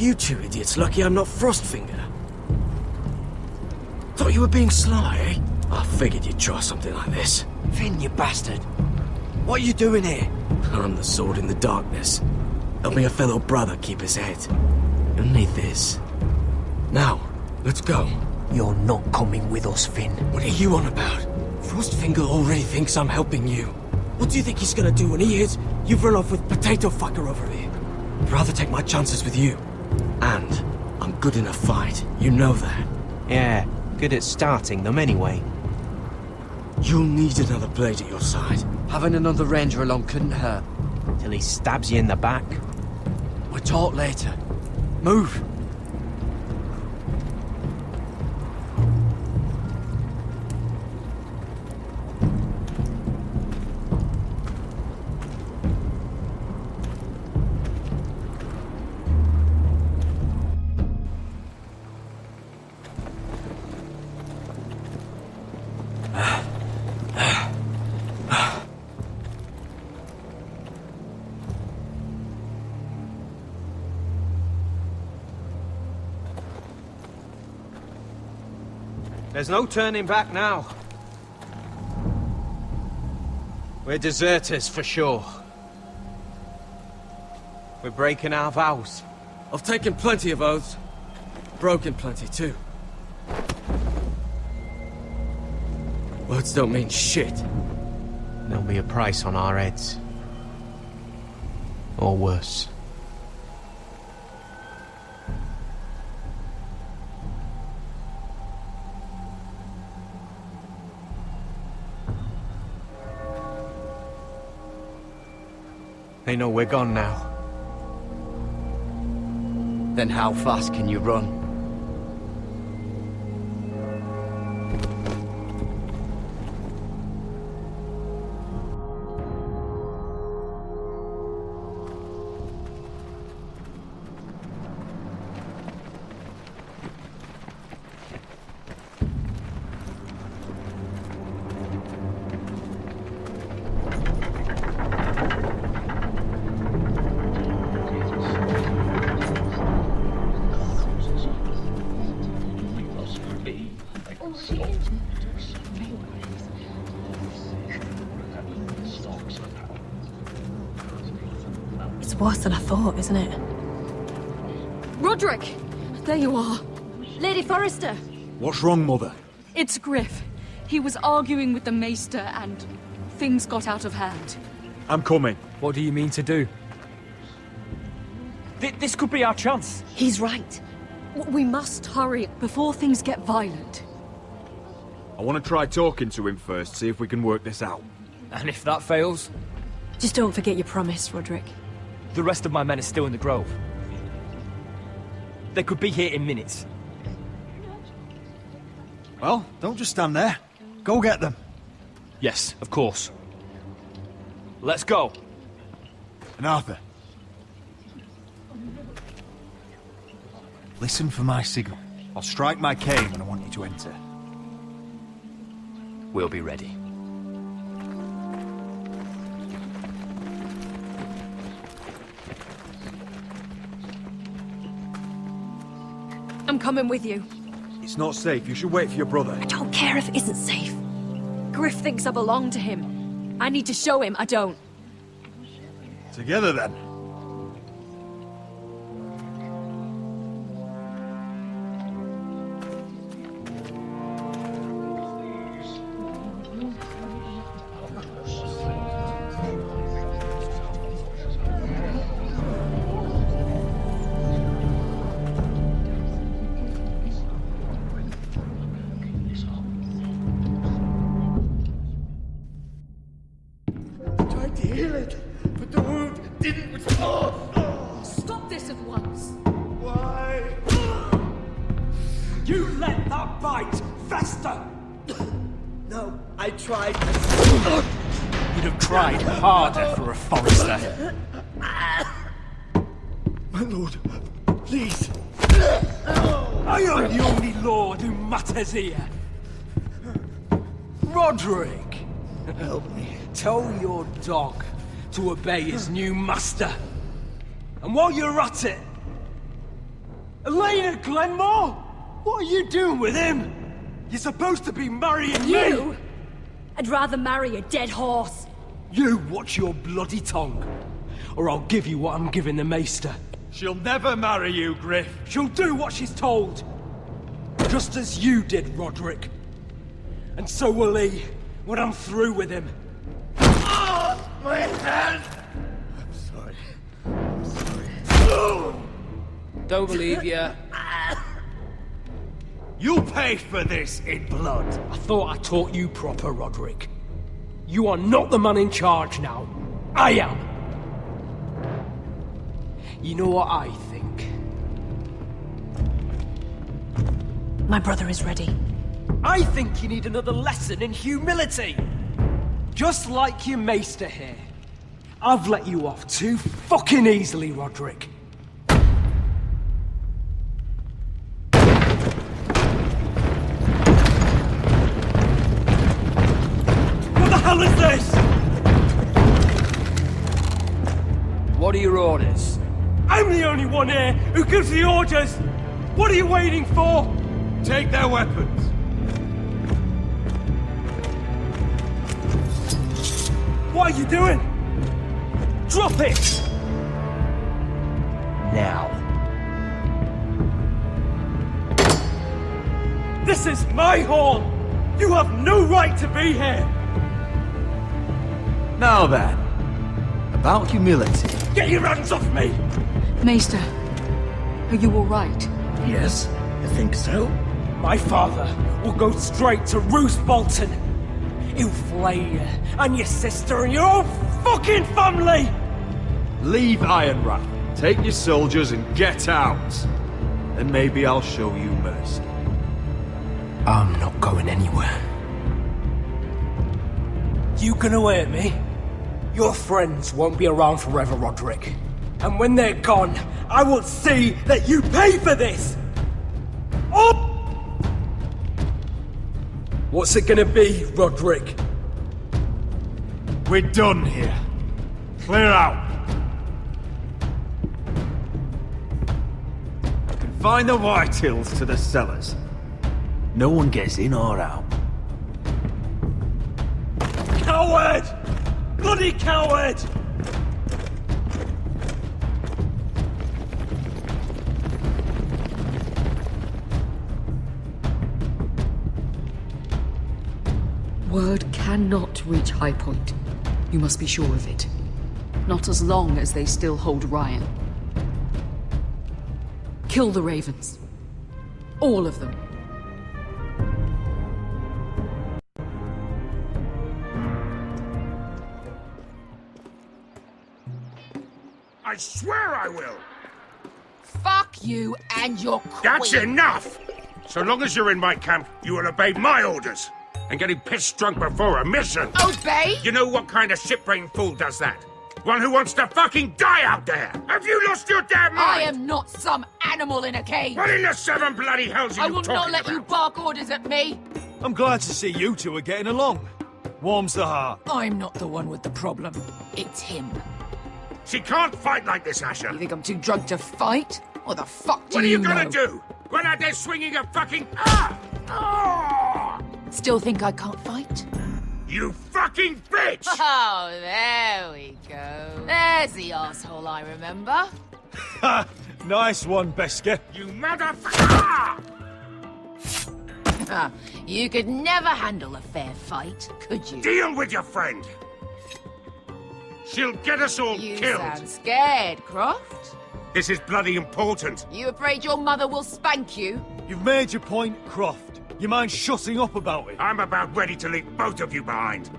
You two idiots lucky I'm not Frostfinger. Thought you were being sly, eh? I figured you'd try something like this. Finn, you bastard. What are you doing here? I'm the sword in the darkness. Helping a fellow brother keep his head. You'll need this. Now, let's go. You're not coming with us, Finn. What are you on about? Frostfinger already thinks I'm helping you. What do you think he's gonna do when he hears you've run off with Potato Fucker over here? I'd rather take my chances with you. And I'm good in a fight. You know that. Yeah, good at starting them anyway. You'll need another blade at your side. Having another ranger along couldn't hurt. Till he stabs you in the back. We'll talk later. Move! There's no turning back now. We're deserters for sure. We're breaking our vows. I've taken plenty of oaths. Broken plenty too. Words don't mean shit. There'll be a price on our heads. Or worse. They know we're gone now. Then how fast can you run? It's worse than I thought, isn't it? Roderick! There you are. Lady Forrester! What's wrong, Mother? It's Griff. He was arguing with the Maester and things got out of hand. I'm coming. What do you mean to do? This could be our chance. He's right. We must hurry before things get violent. I want to try talking to him first, see if we can work this out. And if that fails, Just don't forget your promise, Roderick. the rest of my men are still in the grove. They could be here in minutes. Well, don't just stand there. Go get them. Yes, of course. Let's go. And Arthur. Listen for my signal. I'll strike my cane when I want you to enter. We'll be ready. I'm coming with you. It's not safe. You should wait for your brother. I don't care if it isn't safe. Griff thinks I belong to him. I need to show him I don't. Together, then. Tried to heal it, but the wound didn't respond. Stop this at once. Why? You let that bite fester! No, I tried. You'd have tried harder for a Forrester. My lord, please. I am the only lord who matters here. Roderick! Help me. Tell your dog to obey his new master. And while you're at it, Elena Glenmore? What are you doing with him? You're supposed to be marrying me! You? I'd rather marry a dead horse. You watch your bloody tongue, or I'll give you what I'm giving the Maester. She'll never marry you, Griff. She'll do what she's told. Just as you did, Roderick. And so will he, when I'm through with him. Oh, my hand! I'm sorry. I'm sorry. Don't believe you. You'll pay for this in blood. I thought I taught you proper, Roderick. You are not the man in charge now. I am. You know what I think? My brother is ready. I think you need another lesson in humility. Just like your maester here. I've let you off too fucking easily, Roderick. What the hell is this? What are your orders? I'm the only one here who gives the orders. What are you waiting for? Take their weapons. What are you doing? Drop it! Now. This is my hall! You have no right to be here! Now then, about humility. Get your hands off me! Maester, are you all right? Yes, I think so. My father will go straight to Roose Bolton. He'll flay you, and your sister, and your whole fucking family! Leave Ironrath. Take your soldiers and get out. And maybe I'll show you mercy. I'm not going anywhere. You can await me. Your friends won't be around forever, Roderick. And when they're gone, I will see that you pay for this! Up! What's it gonna be, Roderick? We're done here. Clear out. Confine the Whitehills to the cellars. No one gets in or out. Coward! Bloody coward! Word cannot reach High Point. You must be sure of it. Not as long as they still hold Ryan. Kill the Ravens. All of them. I swear I will! Fuck you and your queen. That's enough! So long as you're in my camp, you will obey my orders. And getting pissed drunk before a mission. Obey? You know what kind of shit-brained fool does that? One who wants to fucking die out there! Have you lost your damn mind? I am not some animal in a cage. What in the seven bloody hells are I you will talking not let about? you bark orders at me. I'm glad to see you two are getting along. Warms the heart. I'm not the one with the problem. It's him. She can't fight like this, Asher. You think I'm too drunk to fight? What the fuck do What are you gonna know? do? Run out there swinging a fucking... Ah! Ah! Still think I can't fight? You fucking bitch! Oh, there we go. There's the asshole I remember. Ha! Nice one, Besker. You motherfucker! Ah, you could never handle a fair fight, could you? Deal with your friend. She'll get us all You killed. sound scared, Croft. This is bloody important. You afraid your mother will spank you? You've made your point, Croft. You mind shutting up about it? I'm about ready to leave both of you behind.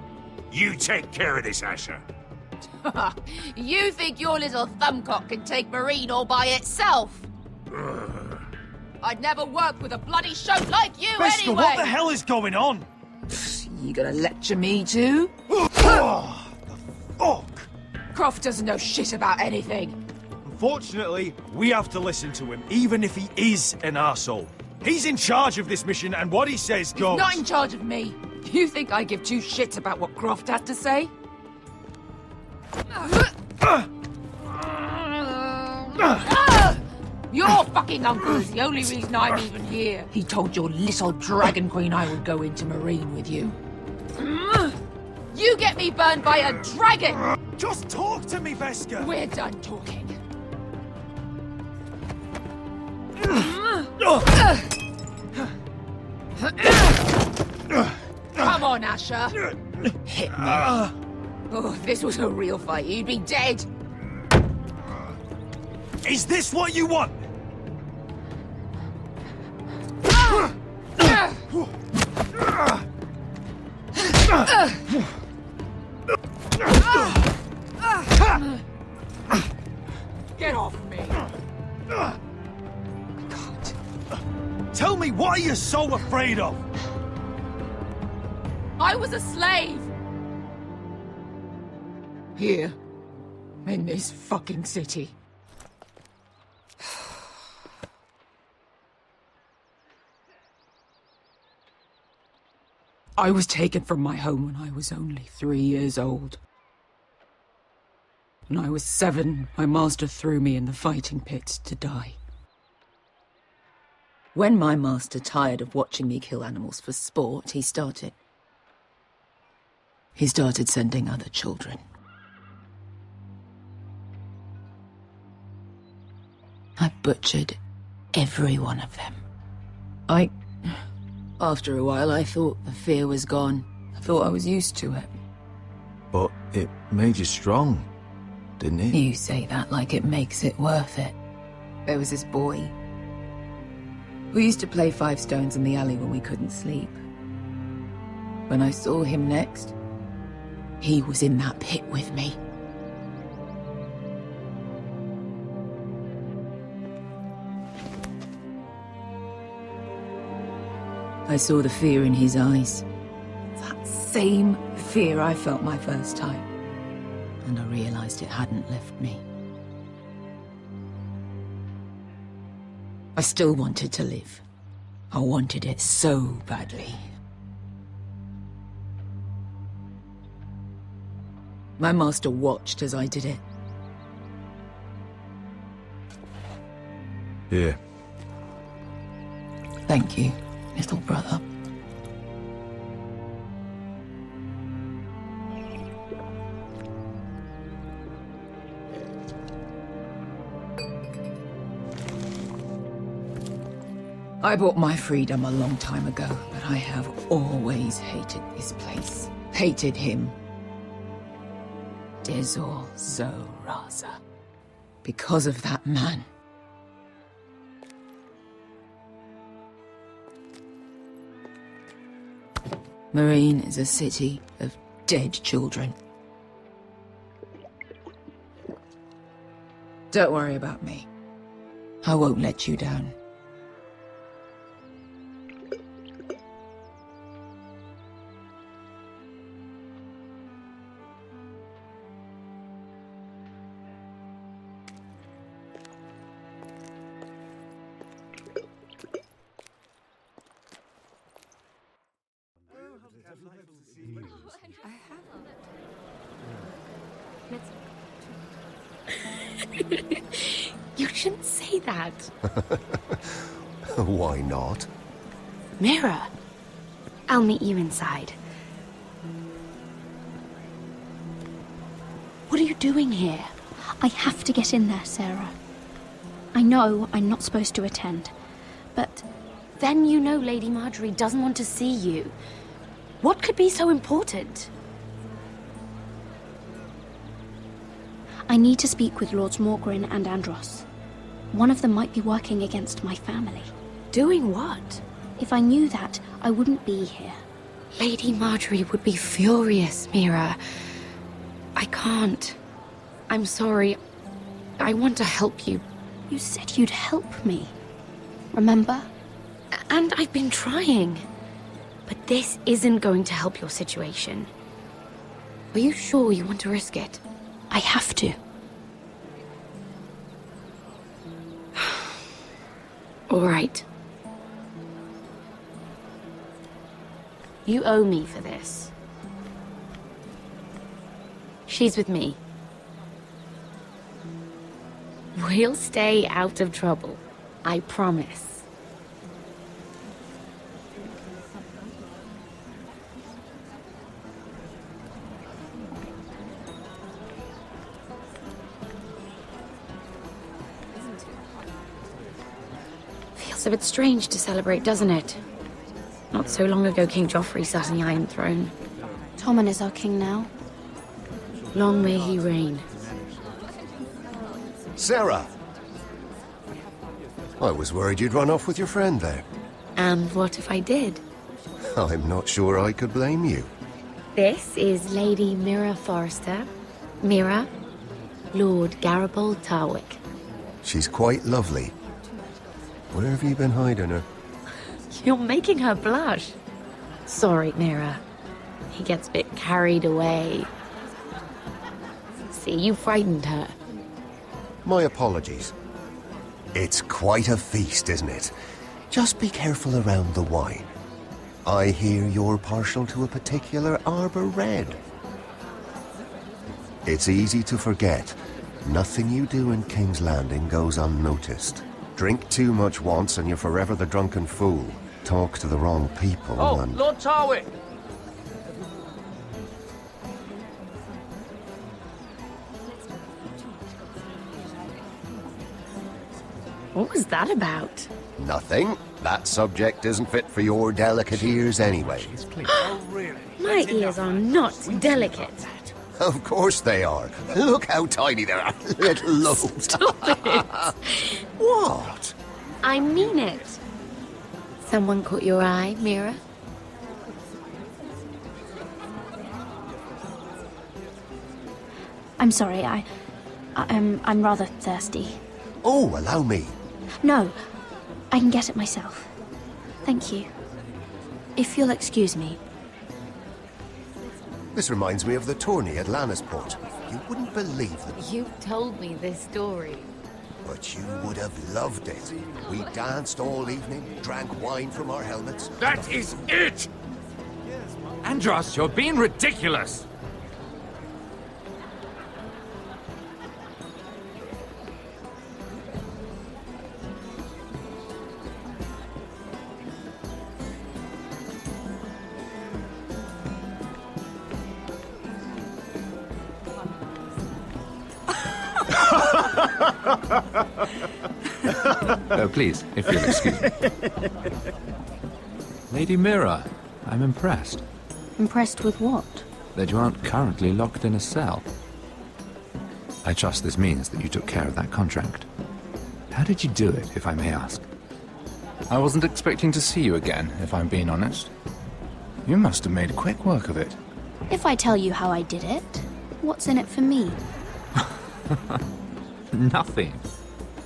You take care of this, Asher. You think your little thumbcock can take Marine all by itself? I'd never work with a bloody shote like you Besker, anyway! what the hell is going on? You gonna lecture me too? Oh, the fuck! Croft doesn't know shit about anything. Unfortunately, we have to listen to him, even if he is an arsehole. He's in charge of this mission, and what he says goes. Not in charge of me. You think I give two shits about what Croft has to say? Your fucking uncle is the only reason I'm even here. He told your little dragon queen I would go into Marine with you. You get me burned by a dragon! Just talk to me, Veska! We're done talking. Come on, Asher. Hit me. Oh, if this was a real fight, you'd be dead. Is this what you want? Get off me. God. Tell me, what are you so afraid of? I was a slave. Here. In this fucking city. I was taken from my home when I was only 3 years old. When I was 7, my master threw me in the fighting pit to die. When my master tired of watching me kill animals for sport, he started sending other children. I butchered every one of them. After a while, I thought the fear was gone. I thought I was used to it. But it made you strong, didn't it? You say that like it makes it worth it. There was this boy. We used to play 5 stones in the alley when we couldn't sleep. When I saw him next, he was in that pit with me. I saw the fear in his eyes. That same fear I felt my first time. And I realized it hadn't left me. I still wanted to live. I wanted it so badly. My master watched as I did it. Here. Thank you, little brother. I bought my freedom a long time ago, but I have always hated this place. Hated him. Dizor Zoraza. Because of that man. Marine is a city of dead children. Don't worry about me. I won't let you down. You shouldn't say that. Why not? Mira, I'll meet you inside. What are you doing here? I have to get in there, Sarah. I know I'm not supposed to attend, but... Then you know Lady Marjorie doesn't want to see you. What could be so important? I need to speak with Lords Morgrin and Andros. One of them might be working against my family. Doing what? If I knew that, I wouldn't be here. Lady Marjorie would be furious, Mira. I can't. I'm sorry. I want to help you. You said you'd help me. Remember? And I've been trying. But this isn't going to help your situation. Are you sure you want to risk it? I have to. All right. You owe me for this. She's with me. We'll stay out of trouble. I promise. Feels a bit strange to celebrate, doesn't it? Not so long ago, King Joffrey sat on the Iron Throne. Tommen is our king now. Long may he reign. Sarah! I was worried you'd run off with your friend there. And what if I did? I'm not sure I could blame you. This is Lady Mira Forrester. Mira, Lord Garibald Tarwick. She's quite lovely. Where have you been hiding her? You're making her blush. Sorry, Mira. He gets a bit carried away. See, you frightened her. My apologies. It's quite a feast, isn't it? Just be careful around the wine. I hear you're partial to a particular Arbor Red. It's easy to forget. Nothing you do in King's Landing goes unnoticed. Drink too much once and you're forever the drunken fool. Talk to the wrong people and... Lord Tarwick! What was that about? Nothing. That subject isn't fit for your delicate ears anyway. My ears are not delicate. Of course they are. Look how tiny they are. Little lobes. Stop it! What? I mean it. Someone caught your eye, Mira? I'm sorry, I'm rather thirsty. Oh, allow me. No, I can get it myself. Thank you. If you'll excuse me. This reminds me of the tourney at Lannisport. You wouldn't believe it. You told me this story. But you would have loved it. We danced all evening, drank wine from our helmets. That is it! Andros, you're being ridiculous! Oh, please, if you'll excuse me. Lady Mira, I'm impressed. Impressed with what? That you aren't currently locked in a cell. I trust this means that you took care of that contract. How did you do it, if I may ask? I wasn't expecting to see you again, if I'm being honest. You must have made quick work of it. If I tell you how I did it, what's in it for me? Nothing.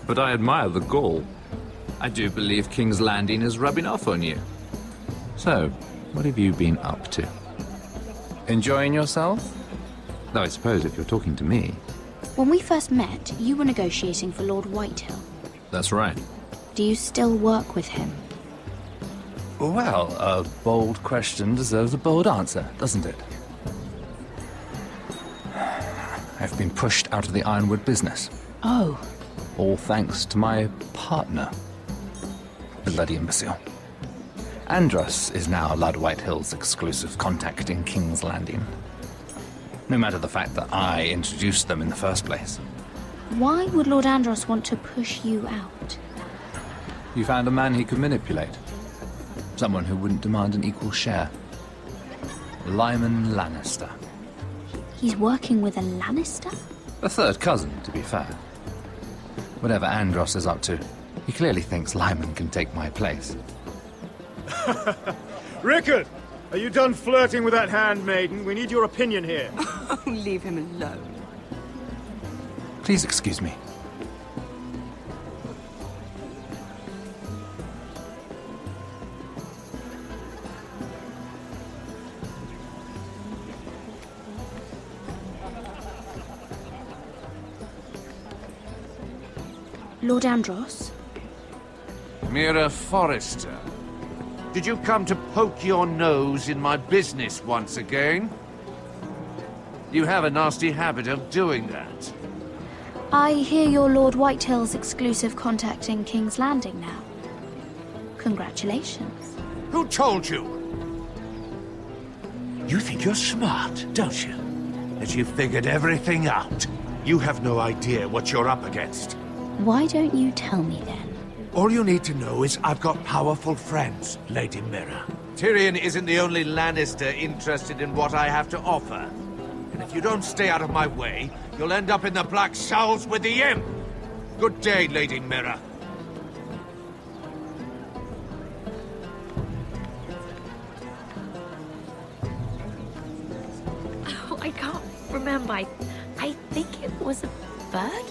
But I admire the gall. I do believe King's Landing is rubbing off on you. So, what have you been up to? Enjoying yourself? Though I suppose if you're talking to me... When we first met, you were negotiating for Lord Whitehill. That's right. Do you still work with him? Well, a bold question deserves a bold answer, doesn't it? I've been pushed out of the ironwood business. Oh. All thanks to my partner. Bloody imbecile. Andros is now Lord Whitehill's exclusive contact in King's Landing. No matter the fact that I introduced them in the first place. Why would Lord Andros want to push you out? You found a man he could manipulate. Someone who wouldn't demand an equal share. Lyman Lannister. He's working with a Lannister? A third cousin, to be fair. Whatever Andros is up to, he clearly thinks Lyman can take my place. Rickard! Are you done flirting with that handmaiden? We need your opinion here. Oh, leave him alone. Please excuse me. Lord Andros? Mira Forrester. Did you come to poke your nose in my business once again? You have a nasty habit of doing that. I hear you're Lord Whitehill's exclusive contact in King's Landing now. Congratulations. Who told you? You think you're smart, don't you? That you figured everything out. You have no idea what you're up against. Why don't you tell me then? All you need to know is I've got powerful friends, Lady Mira. Tyrion isn't the only Lannister interested in what I have to offer. And if you don't stay out of my way, you'll end up in the Black Showls with the Imp. Good day, Lady Mira. Oh, I can't remember. I think it was a bird?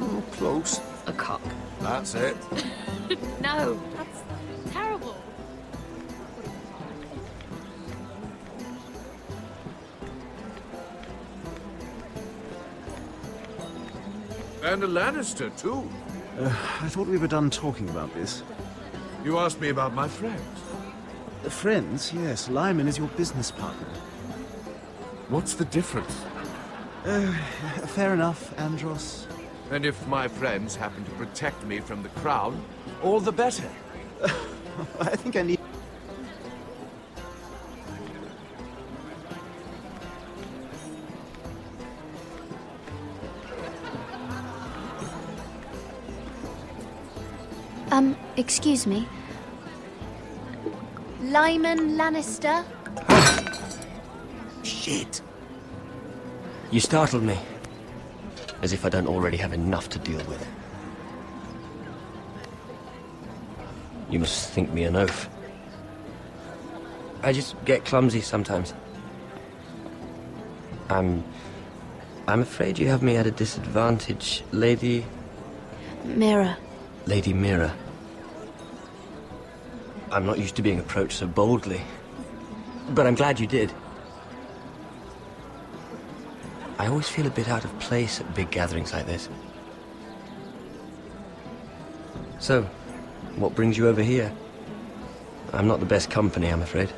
Oh, close. A cock. That's it. No, that's terrible. And a Lannister, too. I thought we were done talking about this. You asked me about my friends. Friends, yes. Lyman is your business partner. What's the difference? Fair enough, Andros. And if my friends happen to protect me from the crown, all the better. I think I need... Excuse me. Lyman Lannister? Shit. You startled me. As if I don't already have enough to deal with. You must think me an oaf. I just get clumsy sometimes. I'm afraid you have me at a disadvantage, Lady... Mira. Lady Mira. I'm not used to being approached so boldly. But I'm glad you did. I always feel a bit out of place at big gatherings like this. So, what brings you over here? I'm not the best company, I'm afraid.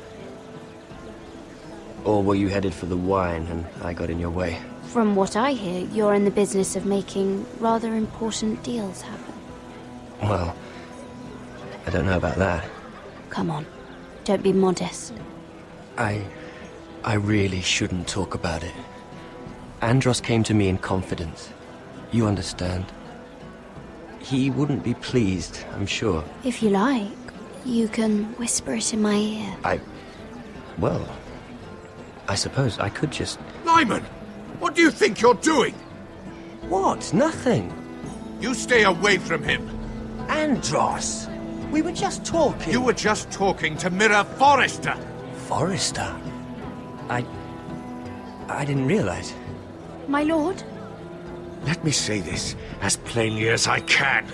Or were you headed for the wine and I got in your way? From what I hear, you're in the business of making rather important deals happen. Well, I don't know about that. Come on, don't be modest. I really shouldn't talk about it. Andros came to me in confidence. You understand? He wouldn't be pleased, I'm sure. If you like, you can whisper it in my ear. Well, I suppose I could just... Lyman! What do you think you're doing? What? Nothing. You stay away from him. Andros! We were just talking. You were just talking to Mira Forrester. Forrester? I didn't realize. My lord? Let me say this as plainly as I can.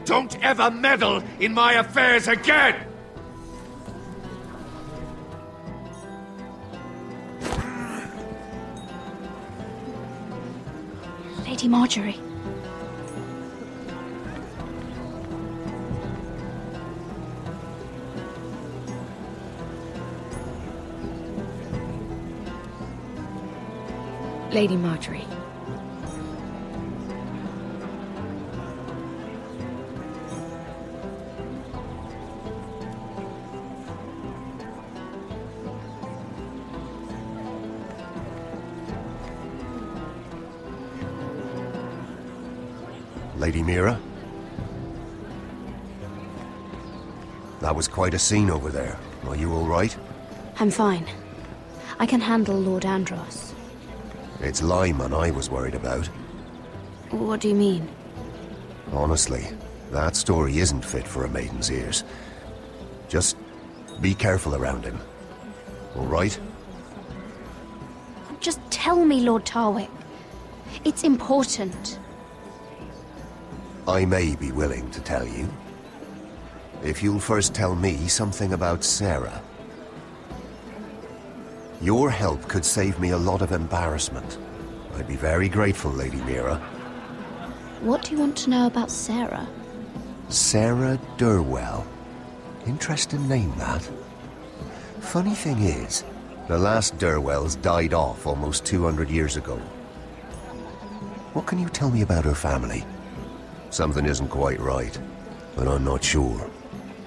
Don't ever meddle in my affairs again! Lady Marjorie. Lady Marjorie. Lady Mira? That was quite a scene over there. Are you all right? I'm fine. I can handle Lord Andros. It's Lyman I was worried about. What do you mean? Honestly, that story isn't fit for a maiden's ears. Just be careful around him. All right? Just tell me, Lord Tarwick. It's important. I may be willing to tell you. If you'll first tell me something about Sarah. Your help could save me a lot of embarrassment. I'd be very grateful, Lady Mira. What do you want to know about Sarah? Sarah Durwell. Interesting name, that. Funny thing is, the last Durwells died off almost 200 years ago. What can you tell me about her family? Something isn't quite right, but I'm not sure.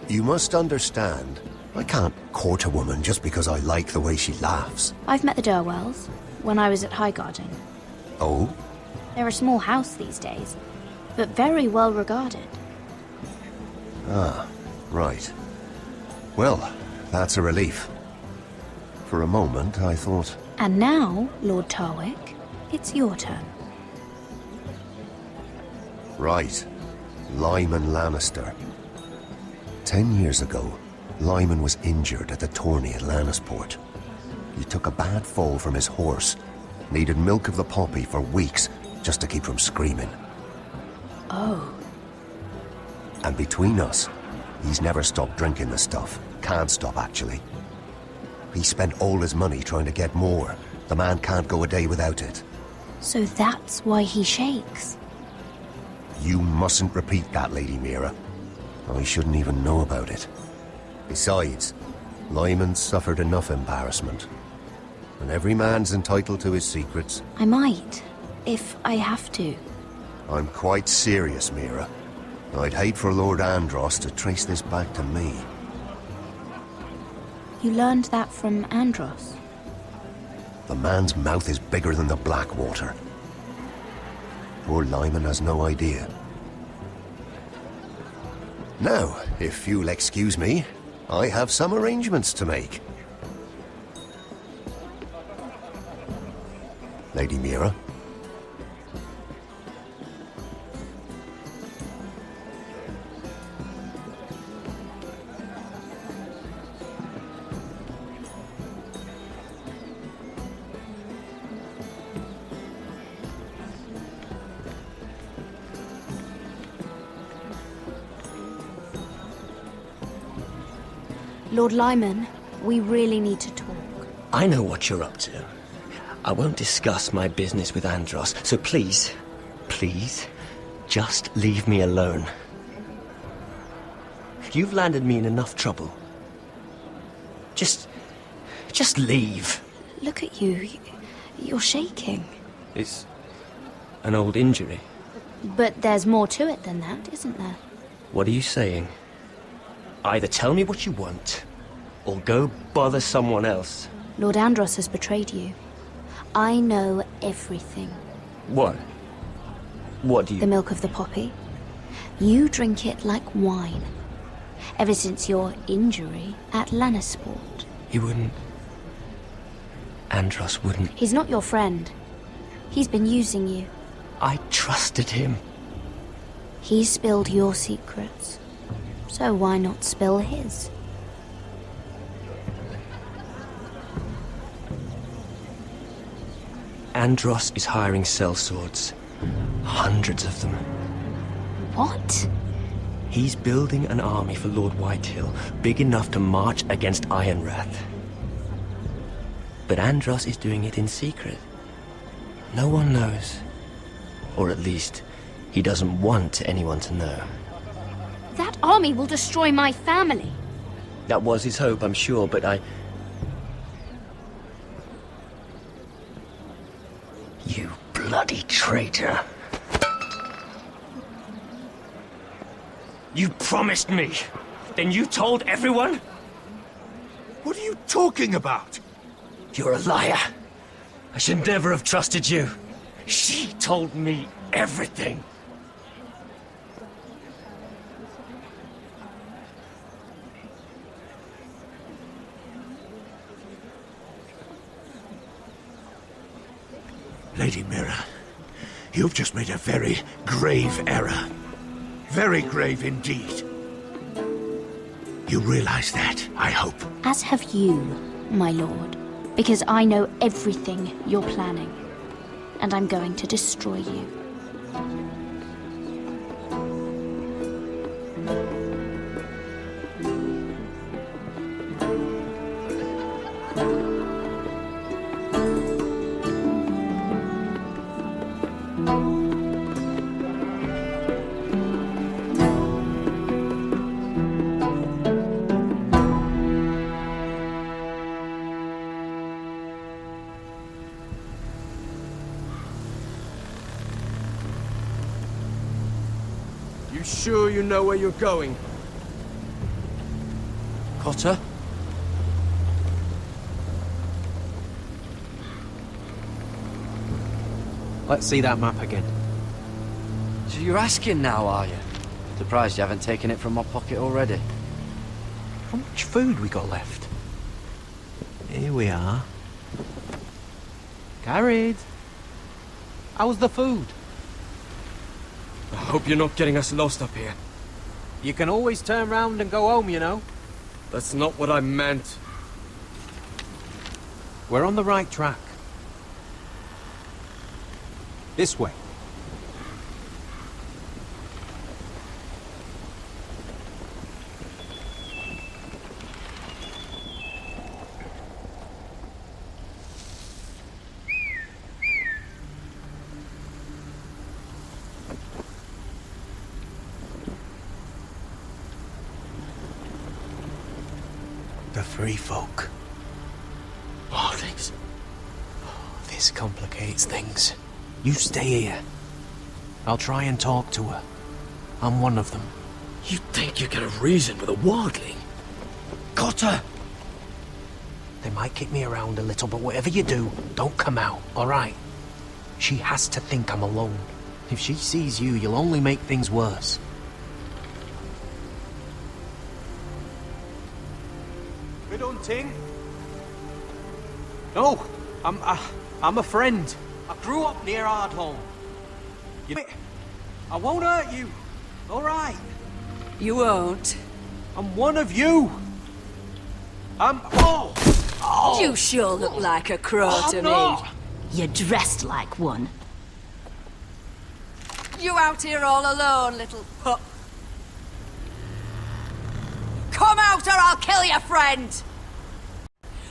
You must understand, I can't court a woman just because I like the way she laughs. I've met the Durwells when I was at Highgarden. Oh? They're a small house these days, but very well regarded. Ah, right. Well, that's a relief. For a moment, I thought... And now, Lord Tarwick, it's your turn. Right. Lyman Lannister. 10 years ago, Lyman was injured at the tourney at Lannisport. He took a bad fall from his horse, needed milk of the poppy for weeks just to keep from screaming. Oh. And between us, he's never stopped drinking the stuff. Can't stop, actually. He spent all his money trying to get more. The man can't go a day without it. So that's why he shakes. You mustn't repeat that, Lady Mira. I shouldn't even know about it. Besides, Lyman suffered enough embarrassment. And every man's entitled to his secrets. I might, if I have to. I'm quite serious, Mira. I'd hate for Lord Andros to trace this back to me. You learned that from Andros? The man's mouth is bigger than the Blackwater. Poor Lyman has no idea. Now, if you'll excuse me, I have some arrangements to make. Lady Mira? Lord Lyman, we really need to talk. I know what you're up to. I won't discuss my business with Andros, so please, just leave me alone. You've landed me in enough trouble. Just leave. Look at you. You're shaking. It's an old injury. But there's more to it than that, isn't there? What are you saying? Either tell me what you want, or go bother someone else. Lord Andros has betrayed you. I know everything. What? What do you... The milk of the poppy. You drink it like wine. Ever since your injury at Lannisport. He wouldn't... Andros wouldn't... He's not your friend. He's been using you. I trusted him. He spilled your secrets. So why not spill his? Andros is hiring sellswords. Hundreds of them. What? He's building an army for Lord Whitehill, big enough to march against Ironrath. But Andros is doing it in secret. No one knows. Or at least, he doesn't want anyone to know. That army will destroy my family. That was his hope, I'm sure, but You bloody traitor. You promised me. Then you told everyone? What are you talking about? You're a liar. I should never have trusted you. She told me everything. Lady Mira, you've just made a very grave error. Very grave indeed. You realize that, I hope. As have you, my lord. Because I know everything you're planning. And I'm going to destroy you. You sure you know where you're going? Cotter? Let's see that map again. So you're asking now, are you? Surprised you haven't taken it from my pocket already. How much food we got left? Here we are. Carried. How's the food? I hope you're not getting us lost up here. You can always turn round and go home, you know. That's not what I meant. We're on the right track. This way. The free folk. Wildlings. This complicates things. You stay here. I'll try and talk to her. I'm one of them. You think you can have reason with a wildling? Cotter! They might kick me around a little, but whatever you do, don't come out, alright? She has to think I'm alone. If she sees you, you'll only make things worse. Good hunting. No, I'm a friend. I grew up near Ardholm. I won't hurt you. All right. You won't. I'm one of you. Oh! You sure look like a crow to me. You're dressed like one. You out here all alone, little pup? Come out or I'll kill your friend!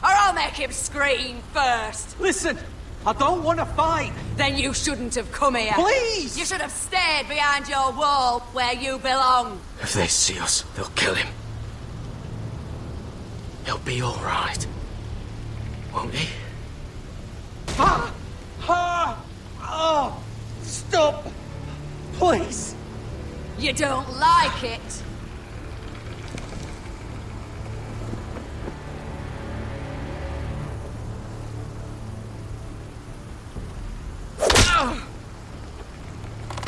Or I'll make him scream first! Listen, I don't want to fight! Then you shouldn't have come here. Please! You should have stayed behind your wall where you belong. If they see us, they'll kill him. He'll be all right. Won't he? Oh! Stop! Please! You don't like it?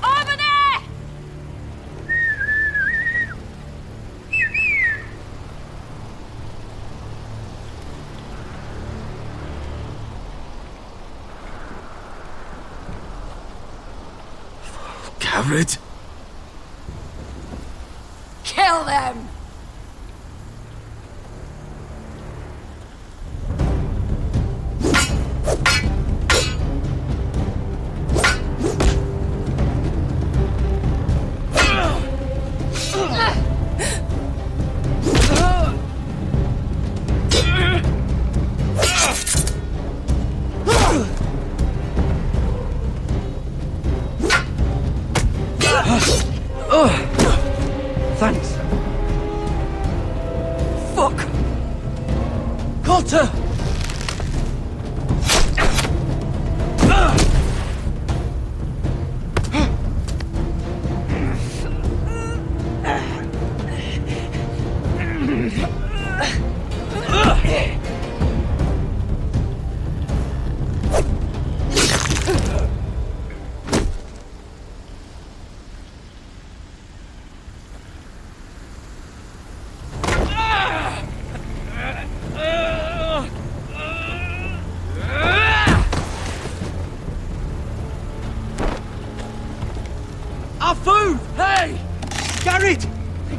Over there! Garrett? Kill them! Thanks. Fuck! Cotter! Our food! Hey! Garrett!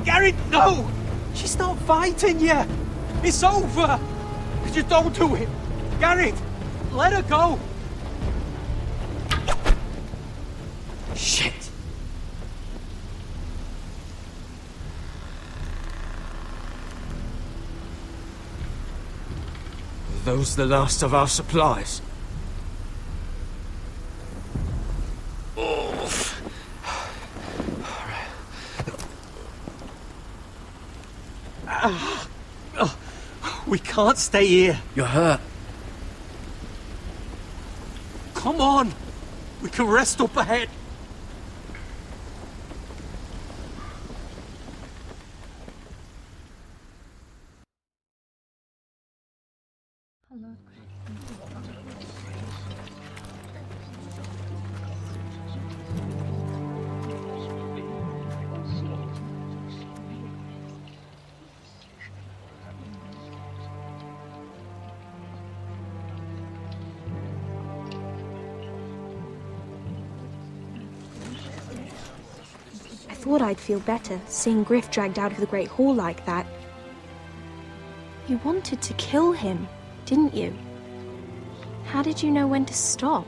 Garrett, no! She's not fighting yet! It's over! Just don't do it! Garrett! Let her go! Shit! Are those the last of our supplies? We can't stay here. You're hurt. Come on! We can rest up ahead. I thought I'd feel better, seeing Griff dragged out of the Great Hall like that. You wanted to kill him, didn't you? How did you know when to stop?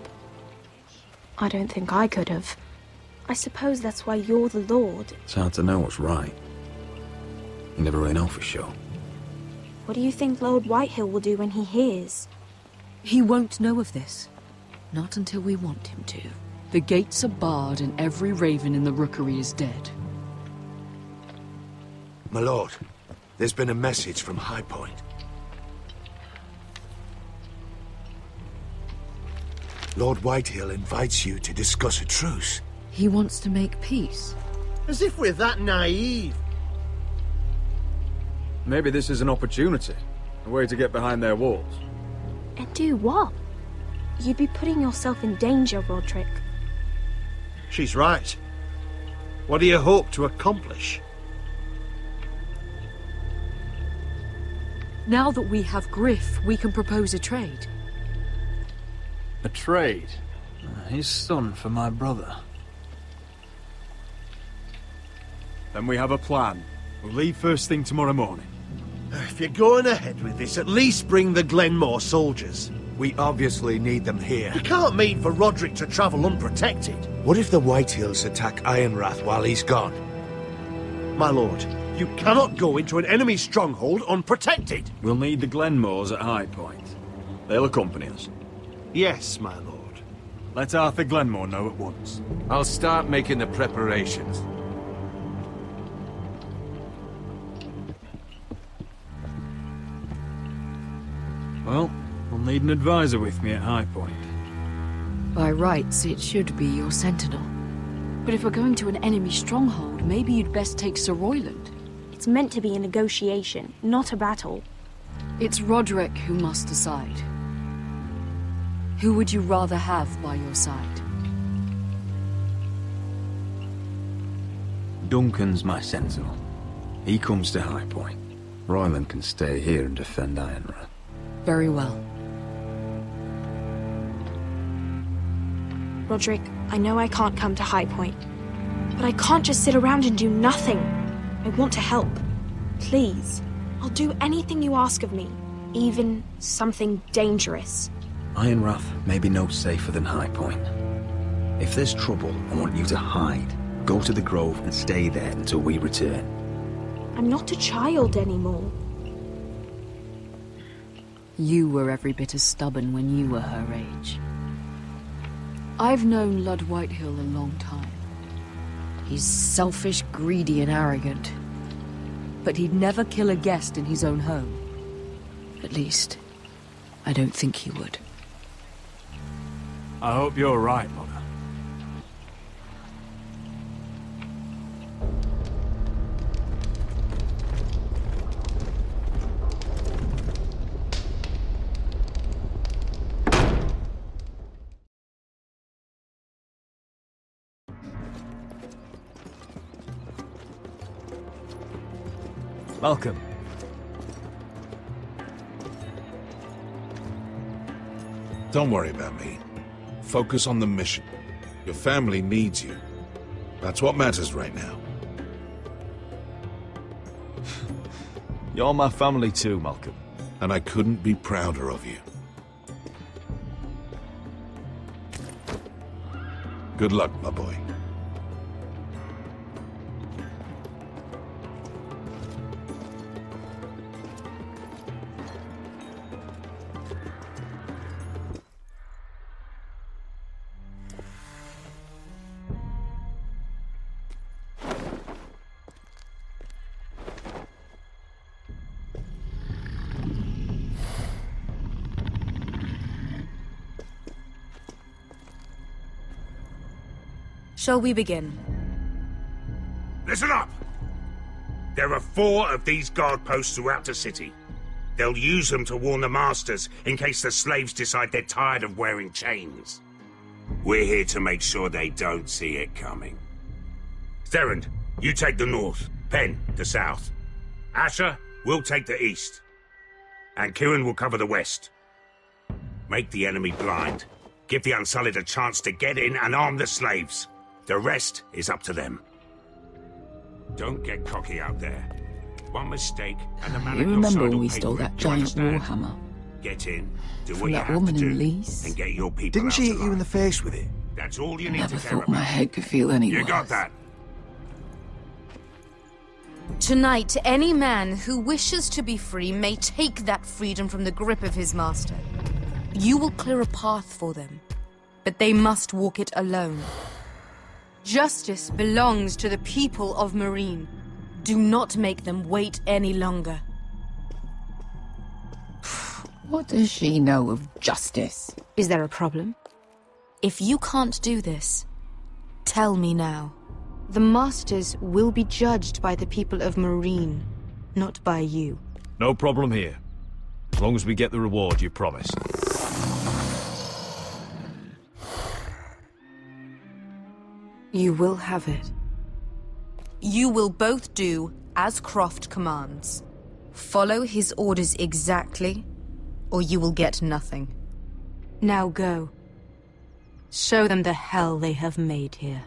I don't think I could have. I suppose that's why you're the Lord. It's hard to know what's right. You never really know for sure. What do you think Lord Whitehill will do when he hears? He won't know of this. Not until we want him to. The gates are barred and every raven in the rookery is dead. My lord, there's been a message from High Point. Lord Whitehill invites you to discuss a truce. He wants to make peace. As if we're that naive. Maybe this is an opportunity. A way to get behind their walls. And do what? You'd be putting yourself in danger, Roderick. She's right. What do you hope to accomplish? Now that we have Griff, we can propose a trade. A trade? His son for my brother. Then we have a plan. We'll leave first thing tomorrow morning. If you're going ahead with this, at least bring the Glenmore soldiers. We obviously need them here. We can't mean for Roderick to travel unprotected. What if the Whitehills attack Ironrath while he's gone? My lord, you cannot go into an enemy stronghold unprotected. We'll need the Glenmores at High Point. They'll accompany us. Yes, my lord. Let Arthur Glenmore know at once. I'll start making the preparations. Well, I'll need an advisor with me at High Point. By rights, it should be your sentinel. But if we're going to an enemy stronghold, maybe you'd best take Sir Royland. It's meant to be a negotiation, not a battle. It's Roderick who must decide. Who would you rather have by your side? Duncan's my sentinel. He comes to High Point. Royland can stay here and defend Ironrath. Very well. Roderick, I know I can't come to High Point, but I can't just sit around and do nothing. I want to help. Please. I'll do anything you ask of me, even something dangerous. Ironrath may be no safer than High Point. If there's trouble, I want you to hide. Go to the Grove and stay there until we return. I'm not a child anymore. You were every bit as stubborn when you were her age. I've known Lord Whitehill a long time. He's selfish, greedy, and arrogant. But he'd never kill a guest in his own home. At least, I don't think he would. I hope you're right, Mother. Welcome. Don't worry about me. Focus on the mission. Your family needs you. That's what matters right now. You're my family too, Malcolm. And I couldn't be prouder of you. Good luck, my boy. Shall we begin? Listen up! There are 4 of these guard posts throughout the city. They'll use them to warn the masters in case the slaves decide they're tired of wearing chains. We're here to make sure they don't see it coming. Therend, you take the north. Penn, the south. Asher, we'll take the east. And Kieran will cover the west. Make the enemy blind. Give the Unsullied a chance to get in and arm the slaves. The rest is up to them. Don't get cocky out there. One mistake and the man You at your remember side when will we pay stole for it. that Do you giant understand? warhammer? Get in, do From what you that have to woman in do, Lease? and get your people Didn't out she hit alive. you in the face with it? That's all you need Never to care thought my about. head could feel any You worse. got that? Tonight, any man who wishes to be free may take that freedom from the grip of his master. You will clear a path for them, but they must walk it alone. Justice belongs to the people of Marine. Do not make them wait any longer. What does she know of justice? Is there a problem? If you can't do this, tell me now. The Masters will be judged by the people of Marine, not by you. No problem here. As long as we get the reward you promised. You will have it. You will both do as Croft commands. Follow his orders exactly, or you will get nothing. Now go. Show them the hell they have made here.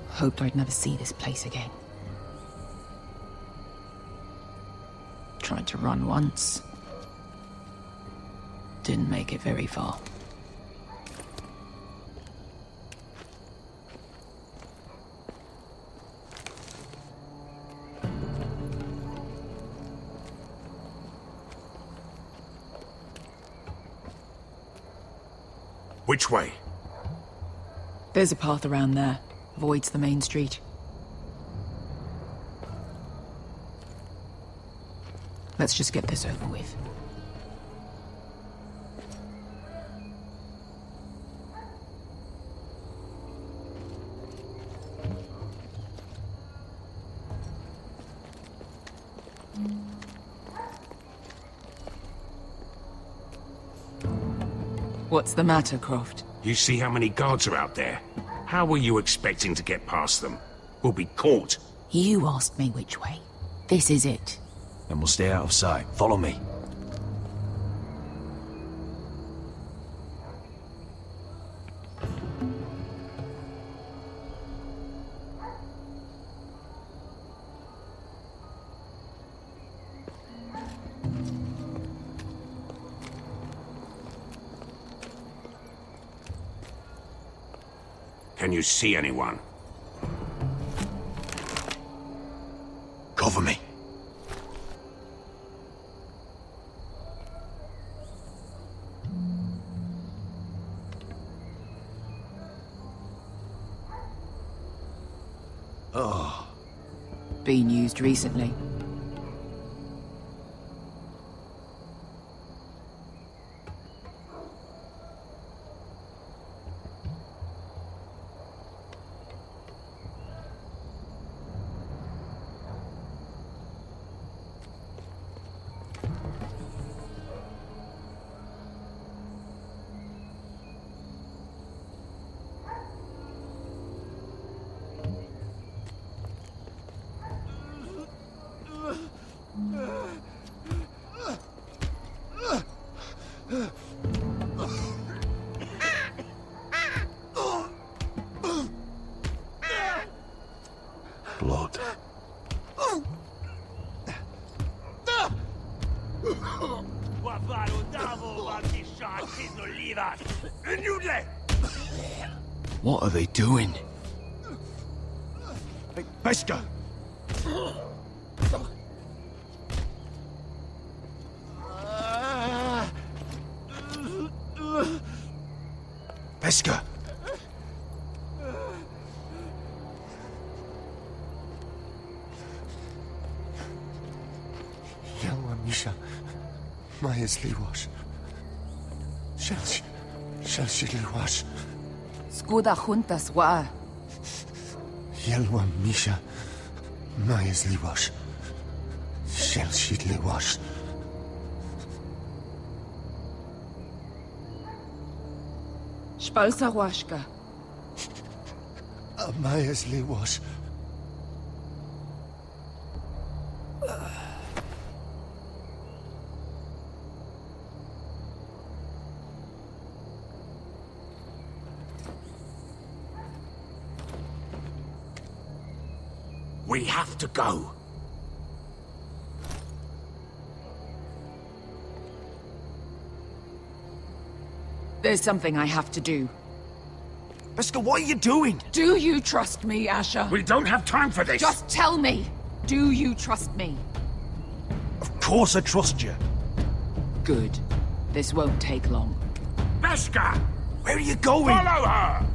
Hoped I'd never see this place again. Tried to run once. Didn't make it very far. Which way? There's a path around there. Avoids the main street. Let's just get this over with. What's the matter, Croft? You see how many guards are out there? How were you expecting to get past them? We'll be caught. You asked me which way. This is it. And we'll stay out of sight. Follow me. Can you see anyone? Cover me. Oh. Been used recently. Blood. What are they doing? Hey, Beskar! Beskha! Yelwa Misha, Maya's Liwash. Shall she Liwash? Skuda juntas wa. Yelwa Misha, Maya's Liwash. Shall she Liwash? Spalsa washka. Maya's Liwash. We have to go. There's something I have to do. Beskha, what are you doing? Do you trust me, Asher? We don't have time for this. Just tell me. Do you trust me? Of course I trust you. Good. This won't take long. Beskha! Where are you going? Follow her!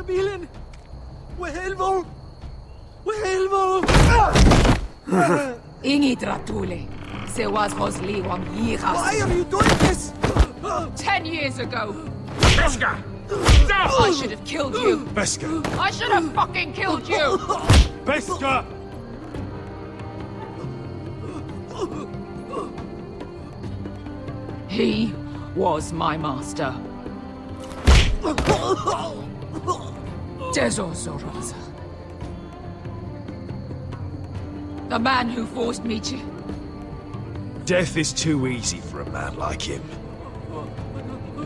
Bilen! Wehelvo! Wehelvo! Ingi Dratule. Se was Rosli wam yiras. Why are you doing this? 10 years ago. Beskha! Stop! I should have killed you. Beskha! I should have fucking killed you. Beskha! He was my master. Dezozoraza. The man who forced me to... Death is too easy for a man like him.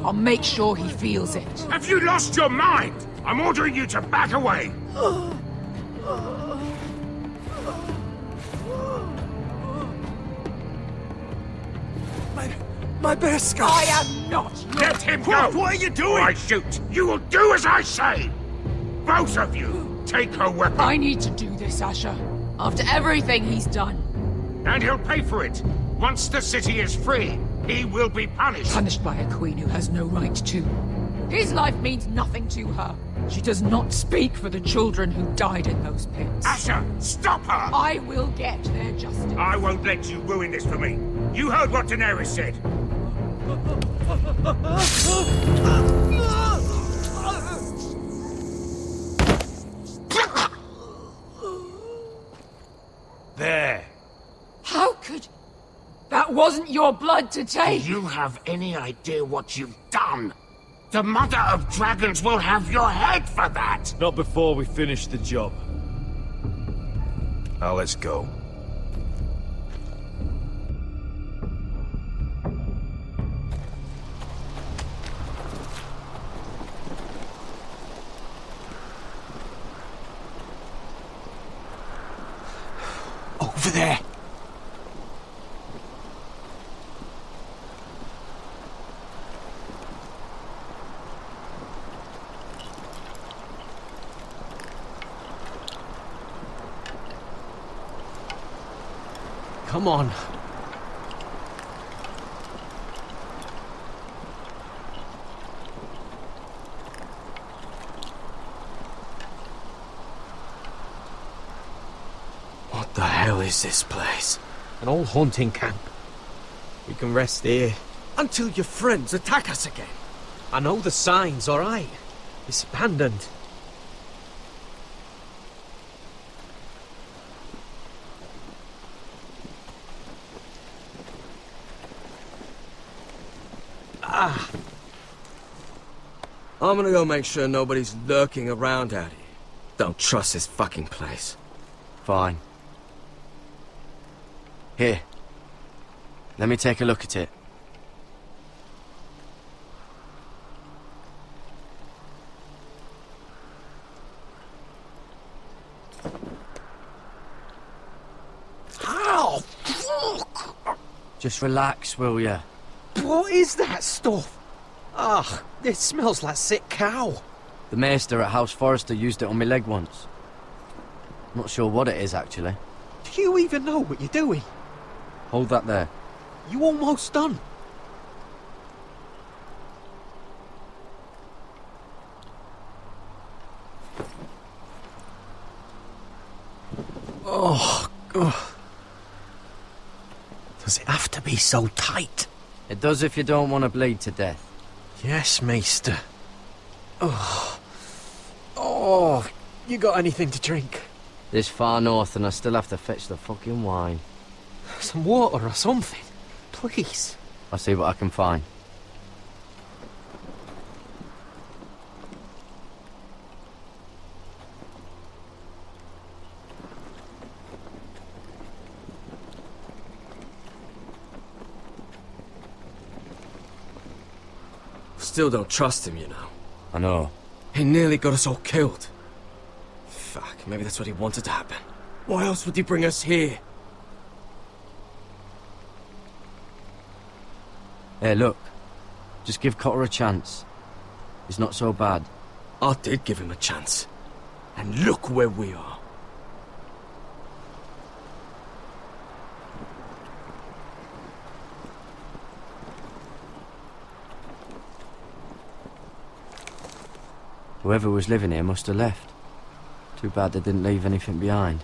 I'll make sure he feels it. Have you lost your mind? I'm ordering you to back away. My Beskha! I am not your... Let him go! What are you doing? Or I shoot. You will do as I say! Both of you, take her weapon. I need to do this, Asher. After everything he's done. And he'll pay for it. Once the city is free, he will be punished. Punished by a queen who has no right to. His life means nothing to her. She does not speak for the children who died in those pits. Asher, stop her! I will get their justice. I won't let you ruin this for me. You heard what Daenerys said. There. How could... That wasn't your blood to take! Do you have any idea what you've done? The Mother of Dragons will have your head for that! Not before we finish the job. Now let's go. Over there! Come on. What the hell is this place? An old hunting camp. We can rest here. Until your friends attack us again. I know the signs, alright? It's abandoned. I'm gonna go make sure nobody's lurking around out here. Don't trust this fucking place. Fine. Here. Let me take a look at it. How? Just relax, will ya? What is that stuff? Ugh, it smells like sick cow. The maester at House Forrester used it on my leg once. Not sure what it is, actually. Do you even know what you're doing? Hold that there. You almost done. Oh, God. Does it have to be so tight? It does if you don't want to bleed to death. Yes, Maester. Oh. Oh, you got anything to drink? This far north and I still have to fetch the fucking wine. Some water or something, please. I'll see what I can find. Still don't trust him, you know. I know. He nearly got us all killed. Fuck, maybe that's what he wanted to happen. Why else would he bring us here? Hey, look. Just give Cotter a chance. He's not so bad. I did give him a chance. And look where we are. Whoever was living here must have left. Too bad they didn't leave anything behind.